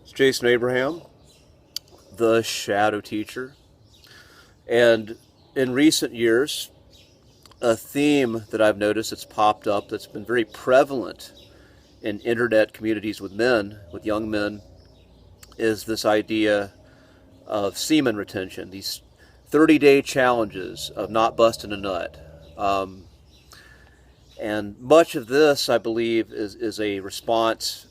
It's Jason Abraham, the Shadow Teacher. And in recent years, a theme that I've noticed that's popped up that's been very prevalent in internet communities with men, with young men, is this idea of semen retention, these 30-day challenges of not busting a nut. And much of this, I believe, is a response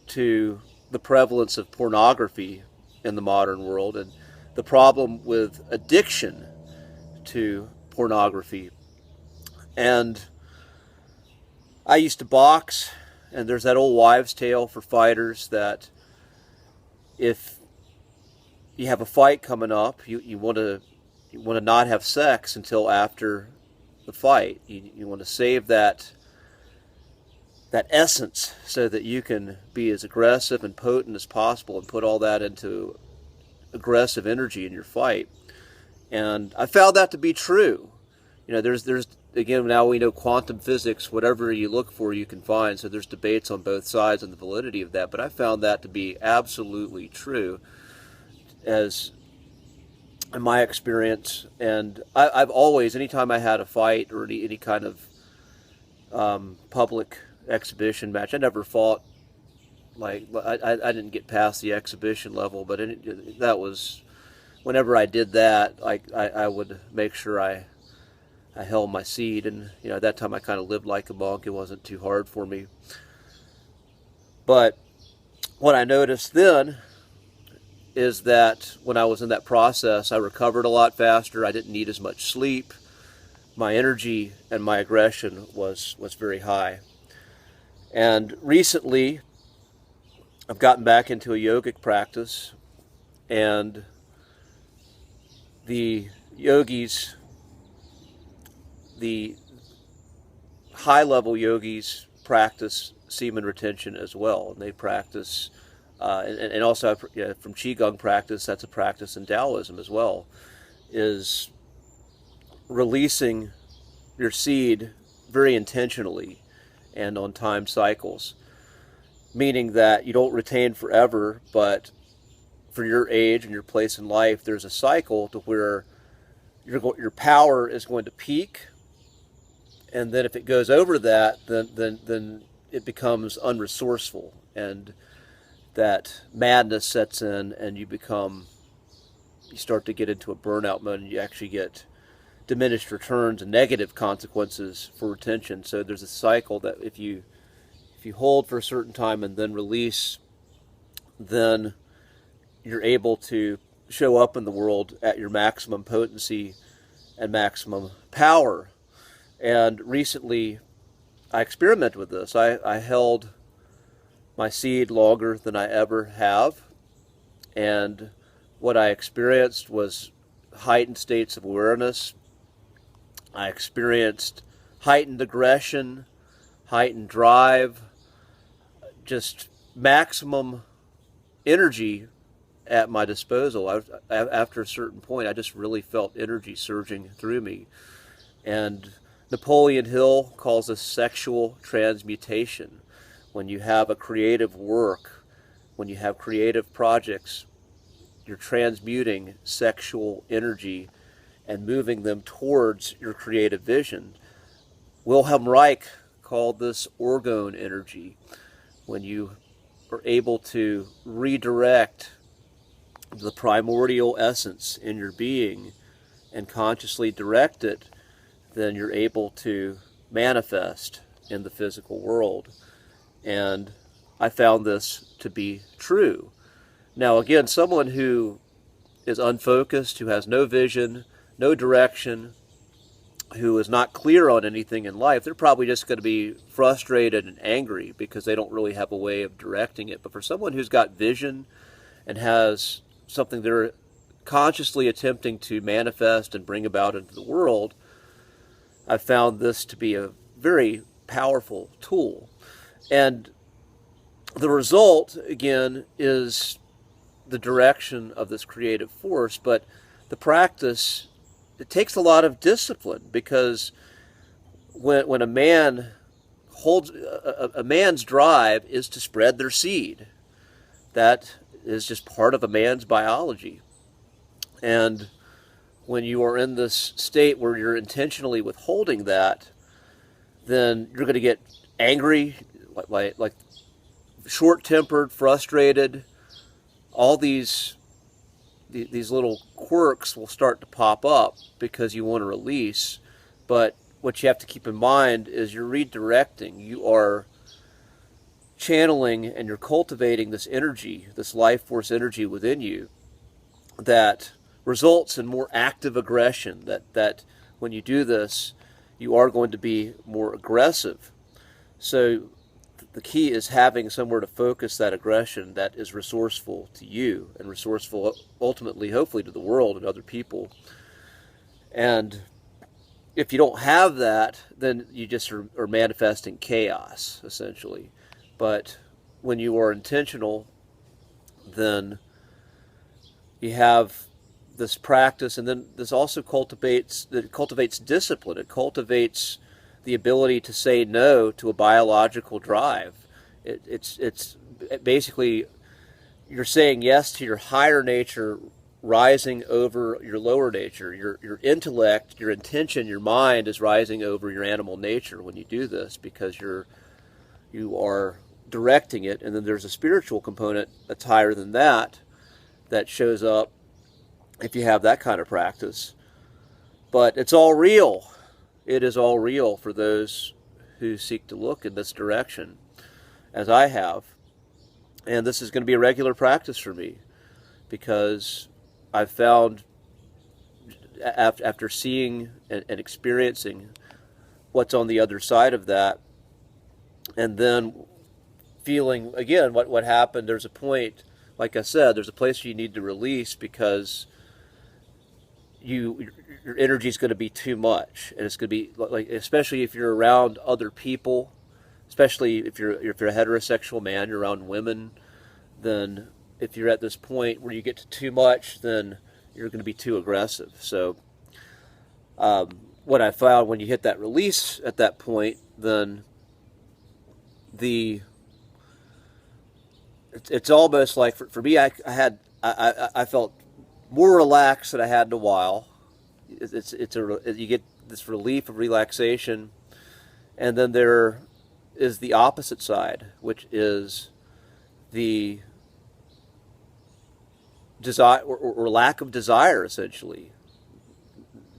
to the prevalence of pornography in the modern world and the problem with addiction to pornography. And I used to box, and there's that old wives' tale for fighters that if you have a fight coming up, you want to not have sex until after the fight. You want to save that essence so that you can be as aggressive and potent as possible and put all that into aggressive energy in your fight. And I found that to be true. You know, there's again, now we know quantum physics, whatever you look for you can find, so there's debates on both sides on the validity of that, but I found that to be absolutely true as in my experience. And I've always, anytime I had a fight or any kind of public exhibition match, I never fought, like, I didn't get past the exhibition level, but that was, whenever I did that, I would make sure I held my seat, and at that time I kind of lived like a monk. It wasn't too hard for me. But what I noticed then is that when I was in that process, I recovered a lot faster. I didn't need as much sleep. My energy and my aggression was very high. And recently, I've gotten back into a yogic practice, and the yogis, the high-level yogis, practice semen retention as well, and they practice, and also from Qigong practice, that's a practice in Taoism as well, is releasing your seed very intentionally and on time cycles, meaning that you don't retain forever, but for your age and your place in life, there's a cycle to where your power is going to peak, and then if it goes over that, then it becomes unresourceful, and that madness sets in, and you start to get into a burnout mode, and you actually get diminished returns and negative consequences for retention. So there's a cycle that if you hold for a certain time and then release, then you're able to show up in the world at your maximum potency and maximum power. And recently, I experimented with this. I held my seed longer than I ever have, and what I experienced was heightened states of awareness. I experienced heightened aggression, heightened drive, just maximum energy at my disposal. After a certain point, I just really felt energy surging through me. And Napoleon Hill calls this sexual transmutation. When you have a creative work, when you have creative projects, you're transmuting sexual energy and moving them towards your creative vision. Wilhelm Reich called this orgone energy. When you are able to redirect the primordial essence in your being and consciously direct it, then you're able to manifest in the physical world. And I found this to be true. Now again, someone who is unfocused, who has no vision, no direction, who is not clear on anything in life, they're probably just going to be frustrated and angry because they don't really have a way of directing it. But for someone who's got vision and has something they're consciously attempting to manifest and bring about into the world, I found this to be a very powerful tool. And the result, again, is the direction of this creative force, but the practice, it takes a lot of discipline, because when a man holds, a man's drive is to spread their seed. That is just part of a man's biology. And when you are in this state where you're intentionally withholding that, then you're going to get angry, like short-tempered, frustrated. All these little quirks will start to pop up because you want to release. But what you have to keep in mind is you're redirecting. You are channeling and you're cultivating this energy, this life force energy within you that results in more active aggression. That when you do this, you are going to be more aggressive. So the key is having somewhere to focus that aggression that is resourceful to you and resourceful ultimately, hopefully, to the world and other people. And if you don't have that, then you just are manifesting chaos, essentially. But when you are intentional, then you have this practice, and then this also cultivates discipline. It cultivates the ability to say no to a biological drive. It's basically you're saying yes to your higher nature rising over your lower nature. Your intellect, your intention, your mind is rising over your animal nature when you do this, because you are directing it. And then there's a spiritual component that's higher than that shows up if you have that kind of practice. But it's all real. It is all real for those who seek to look in this direction, as I have. And this is going to be a regular practice for me, because I've found, after seeing and experiencing what's on the other side of that, and then feeling, again, what happened, there's a point, like I said, there's a place you need to release, because your energy is going to be too much, and it's going to be like, especially if you're around other people, especially if you're a heterosexual man, you're around women, then if you're at this point where you get to too much, then you're going to be too aggressive. So what I found, when you hit that release at that point, then it's almost like, for me, I felt more relaxed than I had in a while. You get this relief of relaxation, and then there is the opposite side, which is the desire or lack of desire, essentially,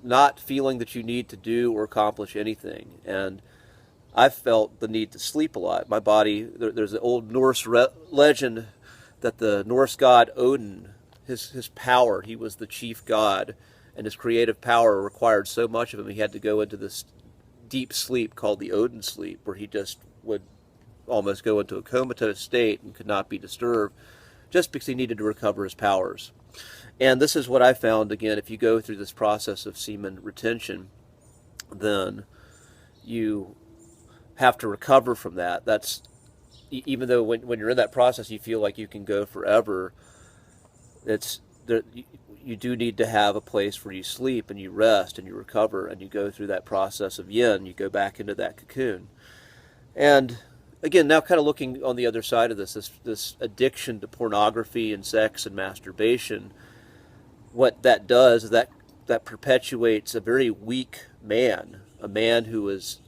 not feeling that you need to do or accomplish anything. And I've felt the need to sleep a lot. My body, there's an old Norse legend that the Norse god Odin, his power, he was the chief god, and his creative power required so much of him, he had to go into this deep sleep called the Odin Sleep, where he just would almost go into a comatose state and could not be disturbed, just because he needed to recover his powers. And this is what I found, again, if you go through this process of semen retention, then you have to recover from that. That's, even though when you're in that process you feel like you can go forever, you do need to have a place where you sleep and you rest and you recover, and you go through that process of yin, you go back into that cocoon. And again, now kind of looking on the other side of this addiction to pornography and sex and masturbation, what that does is that perpetuates a very weak man, a man who is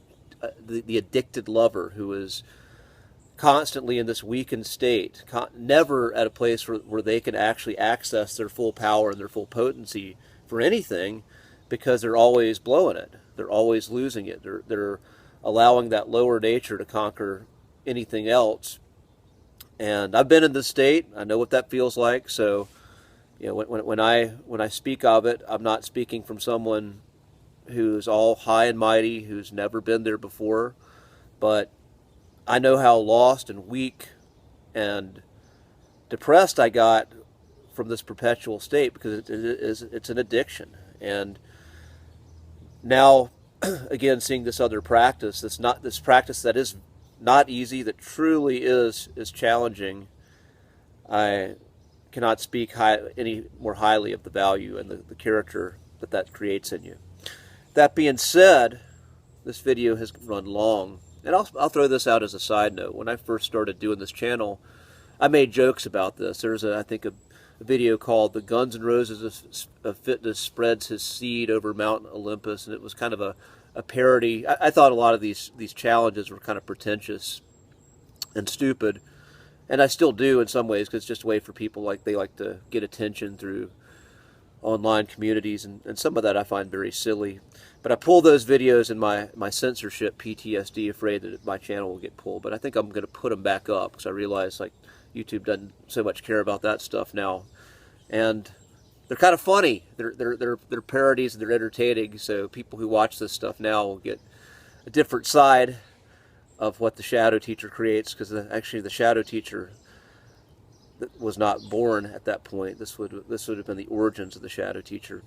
the addicted lover, who is constantly in this weakened state, never at a place where they can actually access their full power and their full potency for anything, because they're always blowing it. They're always losing it. They're allowing that lower nature to conquer anything else. And I've been in this state. I know what that feels like. So, when I speak of it, I'm not speaking from someone who's all high and mighty, who's never been there before, but I know how lost and weak and depressed I got from this perpetual state, because it's an addiction. And now, again, seeing this other practice, this practice that is not easy, that truly is challenging, I cannot speak any more highly of the value and the character that creates in you. That being said, this video has run long, and I'll throw this out as a side note. When I first started doing this channel, I made jokes about this. There's I think a video called "The Guns N' Roses of Fitness Spreads His Seed Over Mount Olympus," and it was kind of a parody. I thought a lot of these challenges were kind of pretentious and stupid, and I still do in some ways, because it's just a way for people, like, they like to get attention through online communities, and some of that I find very silly. But I pull those videos in my censorship PTSD, afraid that my channel will get pulled. But I think I'm going to put them back up, because I realize, like, YouTube doesn't so much care about that stuff now, and they're kind of funny. They're parodies, and they're entertaining. So people who watch this stuff now will get a different side of what the shadow teacher creates, because actually the shadow teacher was not born at that point. This would have been the origins of the shadow teacher.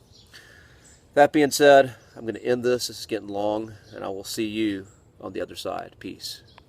That being said, I'm going to end this. This is getting long, and I will see you on the other side. Peace.